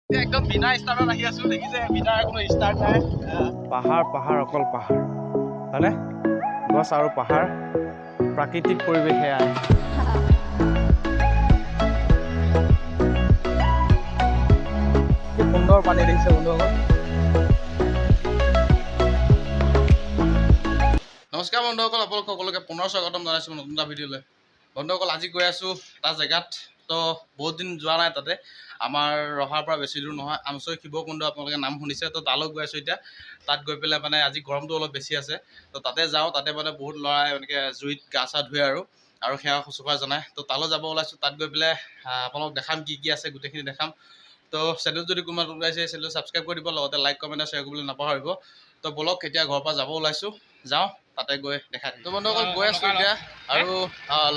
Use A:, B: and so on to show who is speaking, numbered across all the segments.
A: একদম বিনা ষ্টাৰ্টত আহি আছো দেখিছে বিনা কোনো ষ্টাৰ্ট নাই পাহাৰ পাহাৰ অকল পাহাৰ হয়নে গছ আৰু পাহাৰ প্ৰাকৃতিক পৰিৱেশ এয়াই কি সুন্দৰ পানী দেখিছে বন্ধুসকল নমস্কাৰ বন্ধুসকল আপোনালোক সকলোকে পুনৰ স্বাগতম জনাইছোঁ নতুন এটা ভিডিঅ'লৈ বন্ধুসকল আজি গৈ আছোঁ এটা জেগাত তো বহুত দিন যোৱা নাই তাতে আমাৰ ৰহাৰ পৰা বেছি দূৰ নহয় আমচৈ শিৱকুণ্ড আপোনালোকে নাম শুনিছে তো তালৈ গৈ আছোঁ এতিয়া তাত গৈ পেলাই মানে আজি গৰমটো অলপ বেছি আছে তো তাতে যাওঁ তাতে মানে বহুত ল'ৰাই এনেকৈ জুইত গা চা ধুৱে আৰু সেৱা শুশ্ৰূষা জনায় তো তালৈ যাব ওলাইছোঁ তাত গৈ পেলাই আপোনালোক দেখাম কি কি আছে গোটেইখিনি দেখাম তো চেনেল যদি কোনোবা ওলাইছে চেনেল ছাবস্ক্ৰাইব কৰি দিব লগতে লাইক কমেণ্ট আৰু শ্বেয়াৰ কৰিবলৈ নাপাহৰিব তো বলক এতিয়া ঘৰৰ পৰা যাব ওলাইছোঁ যাওঁ তাতে গৈ দেখাই দিম তো বন্ধুসকল গৈ আছোঁ এতিয়া আৰু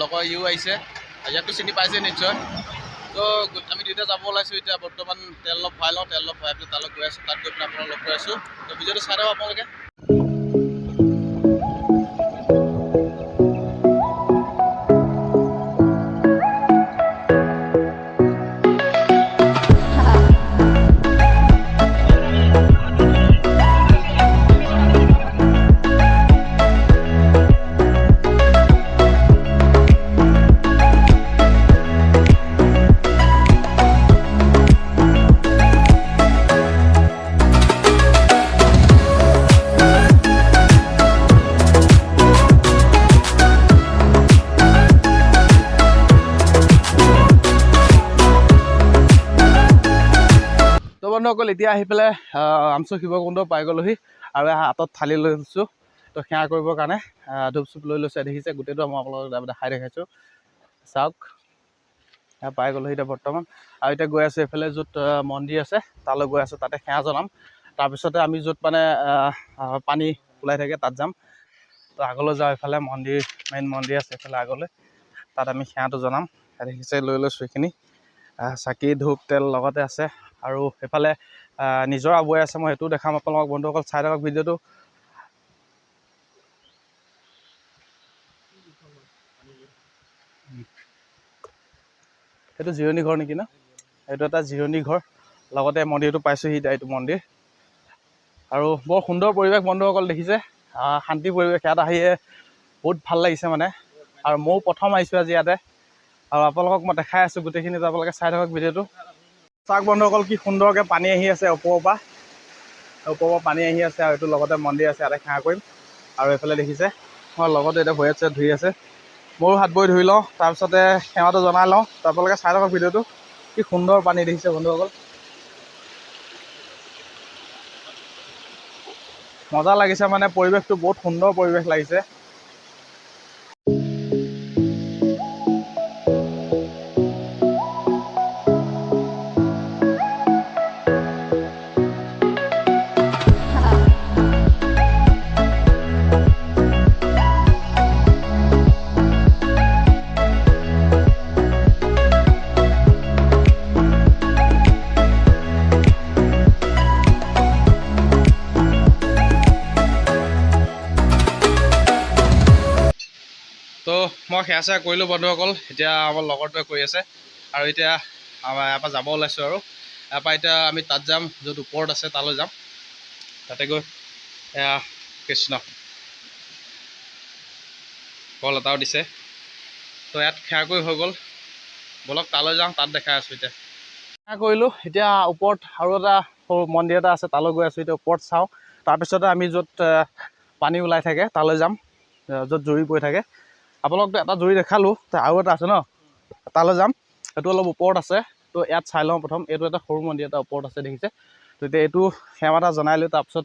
A: লগৰ ইও আহিছে ইয়াকতো চিনি পাইছে নিশ্চয় তো আমি দুয়োটা যাব ওলাইছোঁ এতিয়া বৰ্তমান তেল অলপ ভৰাই লওঁ তেল অলপ ভৰাই পেলাই তালৈ গৈ আছোঁ তাত গৈ পেলাই আপোনালোক লগ কৰি আছোঁ তো ভিডিঅ'টো চাই দিব আপোনালোকে বন্ধুসকল এতিয়া আহি পেলাই আমচৈ শিৱকুণ্ড পাই গ'লোহি আৰু হাতত থালি লৈ লৈছোঁ তো সেৱা কৰিবৰ কাৰণে ধূপ চুপ লৈ লৈছে দেখিছে গোটেইটো মই আপোনালোকক দেখাই দেখাইছোঁ চাওক পাই গ'লোহি এতিয়া বৰ্তমান আৰু এতিয়া গৈ আছোঁ এইফালে য'ত মন্দিৰ আছে তালৈ গৈ আছোঁ তাতে সেৱা জনাম তাৰপিছতে আমি য'ত মানে পানী ওলাই থাকে তাত যাম তো আগলৈ যাওঁ এইফালে মন্দিৰ মেইন মন্দিৰ আছে এইফালে আগলৈ তাত আমি সেৱাটো জনাম দেখিছে লৈ লৈছোঁ এইখিনি চাকি ধূপ তেল লগতে আছে আৰু এইফালে নিজৰ আবৈ আছে মই সেইটোও দেখাম আপোনালোকক বন্ধুসকল চাই থাকক ভিডিঅ'টো এইটো জিৰণি ঘৰ নেকি ন এইটো এটা জিৰণি ঘৰ লগতে মন্দিৰটো পাইছোঁহি এতিয়া এইটো মন্দিৰ আৰু বৰ সুন্দৰ পৰিৱেশ বন্ধুসকল দেখিছে শান্তি পৰিৱেশ ইয়াত আহিয়ে বহুত ভাল লাগিছে মানে আৰু ময়ো প্ৰথম আহিছোঁ আজি ইয়াতে আৰু আপোনালোকক মই দেখাই আছোঁ গোটেইখিনি আপোনালোকে চাই থাকক ভিডিঅ'টো চাওক বন্ধুসকল কি সুন্দৰকৈ পানী আহি আছে ওপৰৰ পৰা পানী আহি আছে আৰু এইটো লগতে মন্দিৰ আছে ইয়াতে সেৱা কৰিম আৰু এইফালে দেখিছে মই লগতে এতিয়া ভৰি আছে ধুই আছে ময়ো হাত ভৰি ধুই লওঁ তাৰপিছতে সেৱাটো জনাই লওঁ আপোনালোকে চাই থাকক ভিডিঅ'টো কি সুন্দৰ পানী দেখিছে বন্ধুসকল মজা লাগিছে মানে পৰিৱেশটো বহুত সুন্দৰ পৰিৱেশ লাগিছে তো মই সেৱা চেৱা কৰিলোঁ বন্ধুসকল এতিয়া আমাৰ লগৰটোৱে কৰি আছে আৰু এতিয়া আমাৰ ইয়াৰ পৰা যাব ওলাইছোঁ আৰু ইয়াৰ পৰা এতিয়া আমি তাত যাম য'ত ওপৰত আছে তালৈ যাম তাতে গৈ এয়া কৃষ্ণ কল এটাও দিছে তো ইয়াত সেৱা কৰি হৈ গ'ল বলক তালৈ যাওঁ তাত দেখাই আছোঁ এতিয়া সেৱা কৰিলোঁ এতিয়া ওপৰত আৰু এটা সৰু মন্দিৰ এটা আছে তালৈ গৈ আছোঁ এতিয়া ওপৰত চাওঁ তাৰপিছতে আমি য'ত পানী ওলাই থাকে তালৈ যাম য'ত জুৰি পৰি থাকে আপোনালোকতো এটা জুৰি দেখালোঁ আৰু এটা আছে ন তালৈ যাম সেইটো অলপ ওপৰত আছে তো ইয়াত চাই লওঁ প্ৰথম এইটো এটা সৰু মন্দিৰ এটা ওপৰত আছে দেখিছে তো এতিয়া এইটো সেৱা এটা জনাই লৈ তাৰপিছত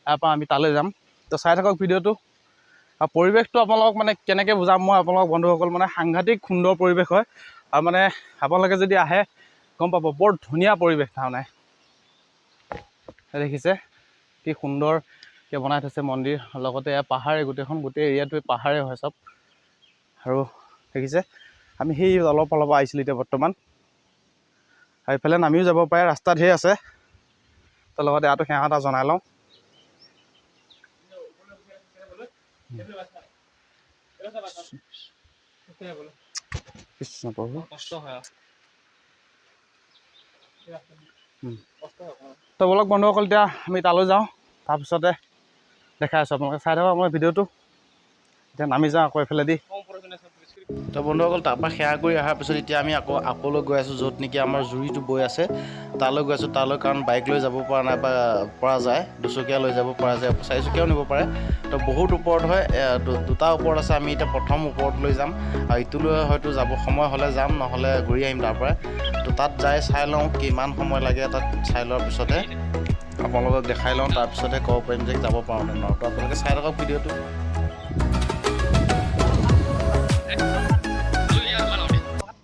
A: ইয়াৰ পৰা আমি তালৈ যাম তো চাই থাকক ভিডিঅ'টো আৰু পৰিৱেশটো আপোনালোকক মানে কেনেকৈ বুজাম মই আপোনালোকক বন্ধুসকল মানে সাংঘাতিক সুন্দৰ পৰিৱেশ হয় আৰু মানে আপোনালোকে যদি আহে গম পাব বৰ ধুনীয়া পৰিৱেশ তাৰমানে দেখিছে কি সুন্দৰকৈ বনাই থৈছে মন্দিৰ লগতে পাহাৰে গোটেই এৰিয়াটোৱে পাহাৰে হয় চব আৰু দেখিছে আমি সেই অলপ আহিছিলোঁ এতিয়া বৰ্তমান আৰু এইফালে নামিও যাব পাৰে ৰাস্তা ধেৰ আছে তো লগতে ইয়াতো সেৱা এটা জনাই লওঁ কৃষ্ণ প্ৰভু কষ্ট হয় তো বলক বন্ধুসকল এতিয়া আমি তালৈ যাওঁ তাৰপিছতে দেখাই আছোঁ আপোনালোকে চাই থাকক মই ভিডিঅ'টো এতিয়া নামি যাওঁ আকৌ এইফালেদি তো বন্ধুসকল তাৰপৰা সেৱা কৰি অহাৰ পিছত এতিয়া আমি আকৌলৈ গৈ আছোঁ য'ত নেকি আমাৰ জুৰিটো বৈ আছে তালৈ গৈ আছোঁ তালৈ কাৰণ বাইক লৈ যাব পৰা নাই বা পৰা যায় দুচকীয়া লৈ যাব পৰা যায় চাৰিচকীয়াও নিব পাৰে তো বহুত ওপৰত হয় দুটা ওপৰত আছে আমি এতিয়া প্ৰথম ওপৰত লৈ যাম আৰু ইটোলৈ হয়তো যাব সময় হ'লে যাম নহ'লে ঘূৰি আহিম তাৰপৰা তো তাত যাই চাই লওঁ কিমান সময় লাগে তাত চাই লোৱাৰ পিছতে আপোনালোকক দেখাই লওঁ তাৰপিছতহে ক'ব পাৰিম যে যাব পাৰোঁ নে নোৱাৰোঁ তো আপোনালোকে চাই থাকক ভিডিঅ'টো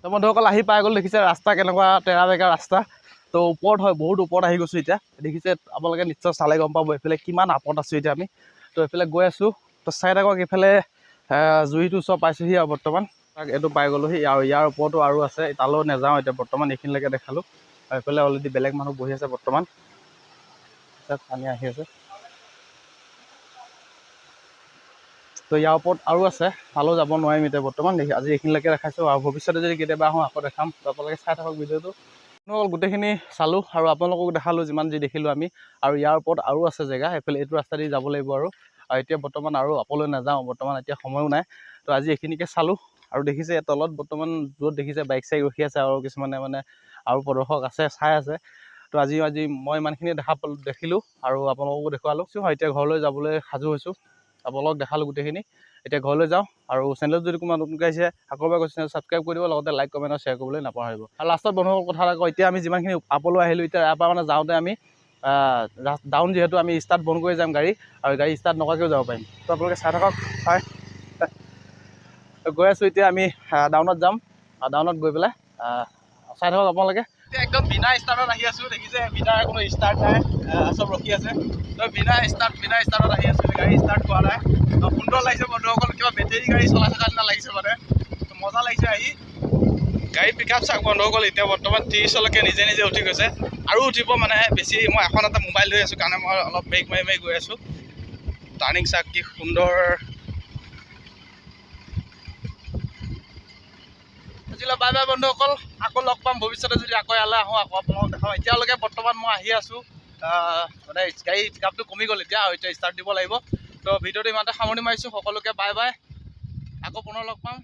A: তো বন্ধুসকল আহি পাই গ'ল দেখিছে ৰাস্তা কেনেকুৱা তেৰা বেকা ৰাস্তা তো ওপৰত হয় বহুত ওপৰত আহি গৈছোঁ এতিয়া দেখিছে আপোনালোকে নিশ্চয় চালে গম পাব এইফালে কিমান আপত আছোঁ এতিয়া আমি তো এইফালে গৈ আছোঁ তো চাই থাকক এইফালে জুৰিটো ওচৰ পাইছোঁহি আৰু বৰ্তমান এইটো পাই গ'লোহি আৰু ইয়াৰ ওপৰতো আৰু আছে তালৈ নাযাওঁ এতিয়া বৰ্তমান এইখিনিলৈকে দেখালোঁ আৰু এইফালে অলৰেডি বেলেগ মানুহ বহি আছে বৰ্তমান পানী আহি আছে তো ইয়াৰ ওপৰত আৰু আছে তালৈ যাব নোৱাৰিম এতিয়া বৰ্তমান আজি এইখিনিলৈকে দেখাইছোঁ আৰু ভৱিষ্যতে যদি কেতিয়াবা আহোঁ আকৌ দেখাম আপোনালোকে চাই থাকক ভিডিঅ'টো গোটেইখিনি চালোঁ আৰু আপোনালোকক দেখালোঁ যিমান যি দেখিলোঁ আমি আৰু ইয়াৰ ওপৰত আৰু আছে জেগা এইফালে এইটো ৰাস্তা দি যাব লাগিব আৰু এতিয়া বৰ্তমান আৰু আপলৈ নাযাওঁ বৰ্তমান এতিয়া সময়ো নাই তো আজি এইখিনিকে চালোঁ আৰু দেখিছে তলত বৰ্তমান য'ত দেখিছে বাইক চাইক ৰখি আছে আৰু কিছুমানে মানে আৰু প্ৰদৰ্শক আছে চাই আছে তো আজি মই ইমানখিনি দেখিলোঁ আৰু আপোনালোককো দেখুৱালোঁ এতিয়া ঘৰলৈ যাবলৈ সাজু হৈছোঁ আপোনালোকক দেখালোঁ গোটেইখিনি এতিয়া ঘৰলৈ যাওঁ আৰু চেনেলত যদি কোনোবা নতুনকৈ আহিছে আকৌ এবাৰ কৈছে ছাবস্ক্ৰাইব কৰি দিব লগতে লাইক কমেণ্ট আৰু শ্বেয়াৰ কৰিবলৈ নাপাহৰিব আৰু লাষ্টত বন্ধুসকল কথা এটা কওঁ এতিয়া আমি যিমানখিনি আপলৈ আহিলোঁ এতিয়া ইয়াৰ পৰা মানে যাওঁতে আমি ডাউন যিহেতু আমি ষ্টাৰ্ট বন্ধ কৰি যাম গাড়ী আৰু গাড়ী ষ্টাৰ্ট নকৰাকৈও যাব পাৰিম তো আপোনালোকে চাই থাকক হয় গৈ আছোঁ এতিয়া আমি ডাউনত যাম আৰু ডাউনত গৈ পেলাই চাই থাকক আপোনালোকে এতিয়া একদম বিনা ষ্টাৰ্টত আহি আছোঁ দেখিছে বিনা কোনো ষ্টাৰ্ট নাই চব ৰখি আছে তো বিনা ষ্টাৰ্টত আহি আছোঁ গাড়ী ষ্টাৰ্ট কৰা নাই সুন্দৰ লাগিছে বন্ধুসকল কিবা বেটেৰী গাড়ী চলাই থকা নিচিনা লাগিছে মানে মজা লাগিছে আহি গাড়ী পিক আপ চাওক বন্ধুসকল এতিয়া বৰ্তমান 30লৈকে নিজে নিজে উঠি গৈছে আৰু উঠিব মানে বেছি মই এখন এটা মোবাইল লৈ আছোঁ কাৰণে মই অলপ ব্ৰেক মাৰি মাৰি গৈ আছোঁ টাৰ্ণিং চাওক কি সুন্দৰ আজিলৈ বাই বাই বন্ধুসকল আকৌ লগ পাম ভৱিষ্যতে যদি আকৌ ইয়ালৈ আহোঁ আকৌ আপোনালোকক দেখাওঁ এতিয়ালৈকে বৰ্তমান মই আহি আছোঁ মানে গাড়ী পিক আপটো কমি গ'ল এতিয়া আৰু এতিয়া ষ্টাৰ্ট দিব লাগিব তো ভিডিঅ'টো ইমানতে সামৰণি মাৰিছোঁ সকলোকে বাই বাই আকৌ পুনৰ লগ পাম